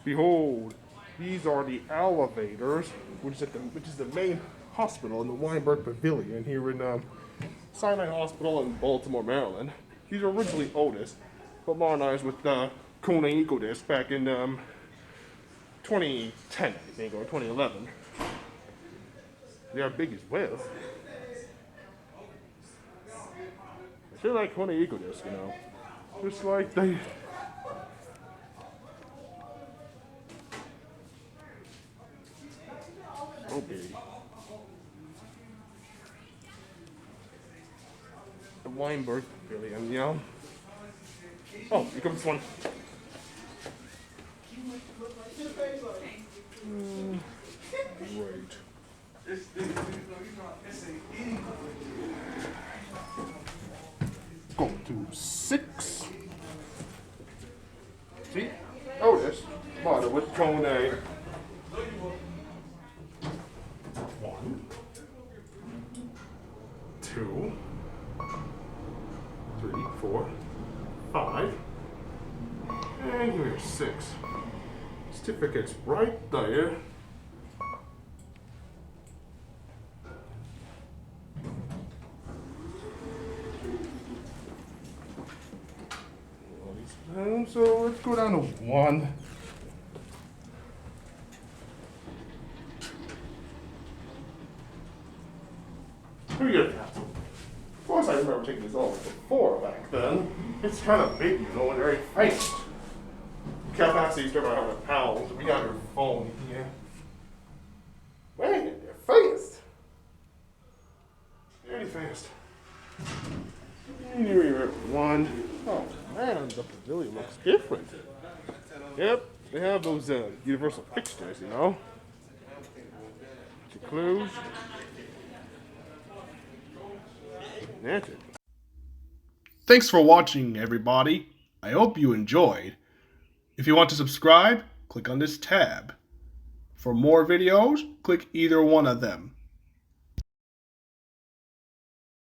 Behold, these are the elevators, which is the main hospital in the Weinberg Pavilion here in Sinai Hospital in Baltimore, Maryland. These are originally Otis, but modernized with Kone EcoDisc back in 2010, I think, or 2011. They are big as well. I feel like Kone EcoDisc, you know. Just like they... So big. The Weinberg Pavilion, you know. Oh, here comes this one. Great. Go to 6. See? Otis, model with Kone. 1, 2, 3, 4, 5, and here's 6. Certificates right there. So let's go down to 1. Here we go. Of course, I remember taking this over before back then. It's kind of big, you know, and very fast. Capacity is about 100 pounds. We got your phone here. Man, they're fast. Very fast. And here we are at 1. Oh man, the pavilion looks different. Yep, they have those universal fixtures, you know. Your clues. That's it. Thanks for watching, everybody. I hope you enjoyed. If you want to subscribe, click on this tab. For more videos, click either one of them.